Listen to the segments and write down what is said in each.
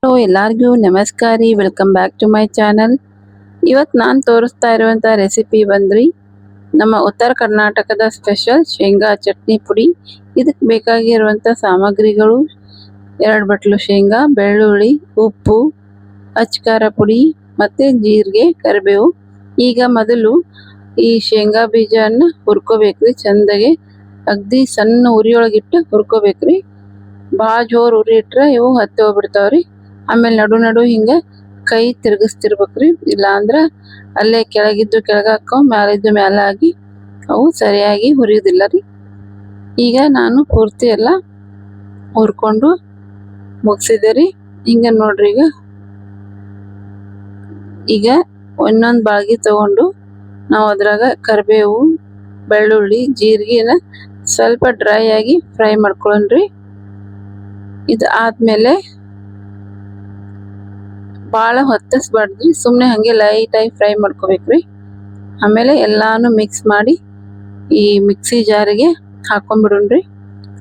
Hello ಎಲ್ಲರಿಗೂ ನಮಸ್ಕಾರ ರೀ, welcome back to my channel. ಇವತ್ತು ನಾನು ತೋರಿಸ್ತಾ ಇರುವಂಥ ರೆಸಿಪಿ ಬಂದ್ರಿ ನಮ್ಮ ಉತ್ತರ ಕರ್ನಾಟಕದ ಸ್ಪೆಷಲ್ ಶೇಂಗಾ ಚಟ್ನಿ ಪುಡಿ. ಇದಕ್ಕೆ ಬೇಕಾಗಿರುವಂಥ ಸಾಮಗ್ರಿಗಳು 2 ಬಟ್ಲು ಶೇಂಗಾ, ಬೆಳ್ಳುಳ್ಳಿ, ಉಪ್ಪು, ಅಚ್ಕಾರ ಪುಡಿ ಮತ್ತು ಜೀರಿಗೆ, ಕರಿಬೇವು. ಈಗ ಮೊದಲು ಈ ಶೇಂಗಾ ಬೀಜವನ್ನು ಹುರ್ಕೋಬೇಕ್ರಿ. ಚಂದಾಗೆ ಅಗದಿ ಸಣ್ಣ ಉರಿಯೊಳಗಿಟ್ಟು ಹುರ್ಕೋಬೇಕ್ರಿ. ಭಾಳ ಜೋರು ಉರಿ ಇಟ್ರೆ ಇವು ಹತ್ತಿ ಹೋಗ್ಬಿಡ್ತಾವ್ರಿ. ಆಮೇಲೆ ನಡು ಹಿಂಗೆ ಕೈ ತಿರುಗಿಸ್ತಿರ್ಬೇಕ್ರಿ, ಇಲ್ಲ ಅಂದ್ರೆ ಅಲ್ಲೇ ಕೆಳಗಿದ್ದು ಕೆಳಗೆ ಹಾಕೋ ಮ್ಯಾಲಿದ್ದು ಮ್ಯಾಲೆ ಆಗಿ ಅವು ಸರಿಯಾಗಿ ಹುರಿಯೋದಿಲ್ಲ ರೀ. ಈಗ ನಾನು ಪೂರ್ತಿ ಎಲ್ಲ ಹುರ್ಕೊಂಡು ಮುಗಿಸಿದೆ ರೀ. ಹಿಂಗೆ ನೋಡ್ರಿ, ಈಗ ಒಂದೊಂದು ಬಾಳ್ಗಿ ತಗೊಂಡು ನಾವು ಅದ್ರಾಗ ಕರಿಬೇವು, ಬೆಳ್ಳುಳ್ಳಿ, ಜೀರಿಗೆನ ಸ್ವಲ್ಪ ಡ್ರೈ ಆಗಿ ಫ್ರೈ ಮಾಡ್ಕೊಳ್ಳೋಣ್ರಿ. ಇದು ಆದ್ಮೇಲೆ ಭಾಳ ಹೊತ್ತಿಸ್ಬಾರ್ದ್ರಿ, ಸುಮ್ಮನೆ ಹಾಗೆ ಲೈಟಾಗಿ ಫ್ರೈ ಮಾಡ್ಕೋಬೇಕ್ರಿ. ಆಮೇಲೆ ಎಲ್ಲಾನು ಮಿಕ್ಸ್ ಮಾಡಿ ಈ ಮಿಕ್ಸಿ ಜಾರಿಗೆ ಹಾಕೊಂಡ್ಬಿಡೋಣ್ರಿ.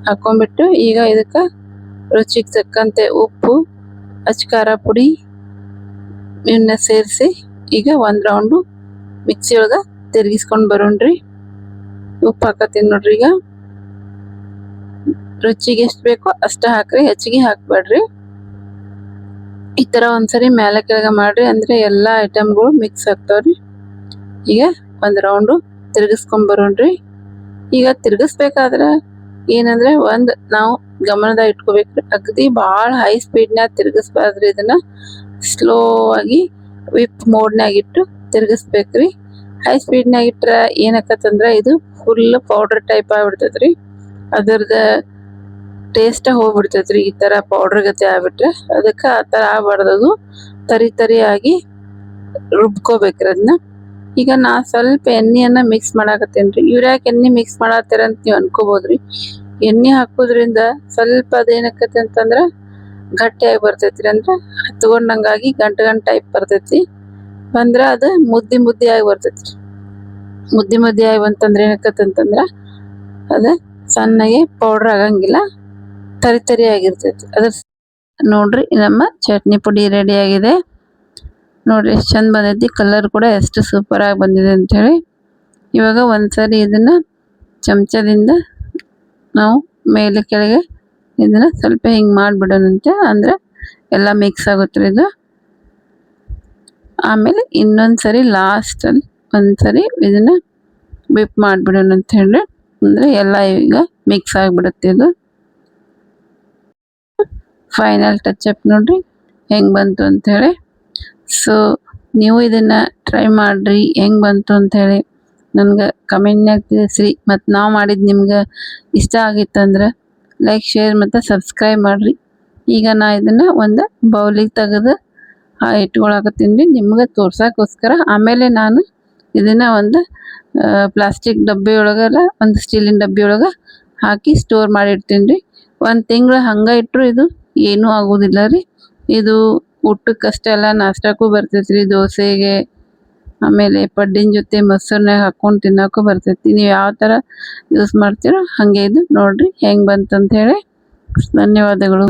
ಹಾಕೊಂಡ್ಬಿಟ್ಟು ಈಗ ಇದಕ್ಕೆ ರುಚಿಗೆ ತಕ್ಕಂತೆ ಉಪ್ಪು, ಅಚ್ಕಾರ ಪುಡಿ ಇವನ್ನ ಸೇರಿಸಿ ಈಗ ಒಂದು ರೌಂಡು ಮಿಕ್ಸಿ ಒಳಗೆ ತಿರುಗಿಸ್ಕೊಂಡು ಬರೋಣ್ರಿ. ಉಪ್ಪು ಹಾಕತ್ತೀನಿ ನೋಡ್ರಿ. ಈಗ ರುಚಿಗೆ ಎಷ್ಟು ಬೇಕೋ ಅಷ್ಟ ಹಾಕ್ರಿ, ಹೆಚ್ಚಿಗೆ ಹಾಕ್ಬೇಡ್ರಿ. ಈ ಥರ ಒಂದ್ಸರಿ ಮೇಲೆ ಕೆಳಗೆ ಮಾಡ್ರಿ, ಅಂದ್ರೆ ಎಲ್ಲ ಐಟಮ್ಗಳು ಮಿಕ್ಸ್ ಆಗ್ತಾವ್ರಿ. ಈಗ ಒಂದು ರೌಂಡು ತಿರುಗಿಸ್ಕೊಂಡ್ ಬರೋಣ್ರಿ. ಈಗ ತಿರುಗಿಸ್ಬೇಕಾದ್ರೆ ಏನಂದ್ರೆ ನಾವು ಗಮನದಾಗ ಇಟ್ಕೋಬೇಕ್ರಿ, ಅಗದಿ ಭಾಳ ಹೈ ಸ್ಪೀಡ್ನಾಗ ತಿರುಗಿಸ್ಬಾರ್ದ್ರಿ. ಇದನ್ನ ಸ್ಲೋ ಆಗಿ ವಿಪ್ ಮೋಡ್ನಾಗ ಇಟ್ಟು ತಿರುಗಿಸ್ಬೇಕ್ರಿ. ಹೈ ಸ್ಪೀಡ್ನಾಗ ಇಟ್ರೆ ಏನಾಕತ್ತಂದ್ರೆ ಇದು ಫುಲ್ ಪೌಡರ್ ಟೈಪ್ ಆಗ್ಬಿಡ್ತೈತ್ರಿ. ಅದರದ ಟೇಸ್ಟ್ ಹೋಗ್ಬಿಡ್ತೈತ್ರಿ. ಈ ತರ ಪೌಡರ್ ಗತೆ ಆಗ್ಬಿಟ್ರೆ ಅದಕ್ಕೆ ಆ ತರ ಆಗ್ಬಾರ್ದು, ತರಿ ರುಬ್ಕೋಬೇಕ್ರಿ ಅದನ್ನ. ಈಗ ನಾ ಸ್ವಲ್ಪ ಎಣ್ಣೆಯನ್ನ ಮಿಕ್ಸ್ ಮಾಡಾಕತ್ತೇನ್ರಿ. ಇವ್ರ್ಯಾಕೆ ಎಣ್ಣೆ ಮಿಕ್ಸ್ ಮಾಡತ್ತಾರ ಅಂತ ನೀವು ಅನ್ಕೋಬಹುದ್ರಿ. ಎಣ್ಣೆ ಹಾಕೋದ್ರಿಂದ ಸ್ವಲ್ಪ ಅದೇನಕತಿ ಅಂತಂದ್ರ ಗಟ್ಟಿಯಾಗಿ ಬರ್ತೈತ್ರಿ, ಅಂದ್ರೆ ಹತ್ಕೊಂಡಂಗಾಗಿ ಗಂಟು ಟೈಪ್ ಬರ್ತೈತಿ. ಬಂದ್ರ ಅದು ಮುದ್ದಿ ಆಗಿ ಬರ್ತೈತ್ರಿ. ಮುದ್ದಿ ಆಗಿ ಬಂತಂದ್ರೆ ಏನಕತ್ತಂತಂದ್ರ ಅದ ಸಣ್ಣಗೆ ಪೌಡರ್ ಆಗಂಗಿಲ್ಲ, ತರಿ ಆಗಿರ್ತೈತಿ. ಅದ್ರ ನೋಡ್ರಿ, ನಮ್ಮ ಚಟ್ನಿ ಪುಡಿ ರೆಡಿ ಆಗಿದೆ. ನೋಡ್ರಿ ಎಷ್ಟು ಚಂದ ಬಂದೈತಿ, ಕಲರ್ ಕೂಡ ಎಷ್ಟು ಸೂಪರ್ ಆಗಿ ಬಂದಿದೆ ಅಂತ ಹೇಳಿ. ಇವಾಗ ಒಂದ್ಸರಿ ಇದನ್ನ ಚಮಚದಿಂದ ನಾವು ಮೇಲೆ ಕೆಳಗೆ ಇದನ್ನ ಸ್ವಲ್ಪ ಹಿಂಗ್ ಮಾಡ್ಬಿಡೋಣಂತೆ, ಅಂದ್ರೆ ಎಲ್ಲ ಮಿಕ್ಸ್ ಆಗುತ್ತೆ ಇದು. ಆಮೇಲೆ ಇನ್ನೊಂದ್ಸರಿ ಲಾಸ್ಟ್ ಅಲ್ಲಿ ಒಂದ್ಸರಿ ಇದನ್ನ ಬಿಪ್ ಮಾಡ್ಬಿಡೋಣ ಅಂತ ಹೇಳಿ, ಅಂದ್ರೆ ಎಲ್ಲ ಈಗ ಮಿಕ್ಸ್ ಆಗಿಬಿಡುತ್ತೆ ಇದು. ಫೈನಲ್ ಟಚ್ ಅಪ್ ನೋಡ್ರಿ ಹೆಂಗ್ ಬಂತು ಅಂತ ಹೇಳಿ. ಸೊ ನೀವು ಇದನ್ನ ಟ್ರೈ ಮಾಡ್ರಿ, ಹೆಂಗ್ ಬಂತು ಅಂತ ಹೇಳಿ ನನ್ಗೆ ಕಮೆಂಟ್ನಾಗ ತಿಳಿಸ್ರಿ. ಮತ್ತು ನಾವು ಮಾಡಿದ್ ನಿಮ್ಗೆ ಇಷ್ಟ ಆಗಿತ್ತಂದ್ರೆ ಲೈಕ್, ಶೇರ್ ಮತ್ತು ಸಬ್ಸ್ಕ್ರೈಬ್ ಮಾಡ್ರಿ. ಈಗ ನಾ ಇದನ್ನ ಒಂದು ಬೌಲಿಗೆ ತೆಗೆದು ಇಟ್ಕೊಳಕತ್ತೀನಿ ನಿಮ್ಗೆ ತೋರ್ಸಕ್ಕೋಸ್ಕರ. ಆಮೇಲೆ ನಾನು ಇದನ್ನ ಒಂದು ಪ್ಲಾಸ್ಟಿಕ್ ಡಬ್ಬಿ ಒಳಗೆಲ್ಲ, ಒಂದು ಸ್ಟೀಲಿನ ಡಬ್ಬಿ ಒಳಗೆ ಹಾಕಿ ಸ್ಟೋರ್ ಮಾಡಿಡ್ತೀನಿ ರೀ. 1 ತಿಂಗಳು ಹಂಗೆ ಇಟ್ಟರು ಇದು ಏನೂ ಆಗೋದಿಲ್ಲ ರೀ. ಇದು ಊಟಕ್ಕಷ್ಟೇ ಅಲ್ಲ, ನಾಷ್ಟಕ್ಕೂ ಬರ್ತೈತ್ರಿ, ದೋಸೆಗೆ, ಆಮೇಲೆ ಪಡ್ಡಿನ ಜೊತೆ ಮೊಸರ್ನಾಗ ಹಾಕೊಂಡು ತಿನ್ನೋಕ್ಕೂ ಬರ್ತೈತಿ. ನೀವು ಯಾವ ಥರ ಯೂಸ್ ಮಾಡ್ತೀರೋ ಹಾಗೆ ಇದು ನೋಡ್ರಿ ಹೆಂಗೆ ಬಂತಂತ ಹೇಳಿ. ಧನ್ಯವಾದಗಳು.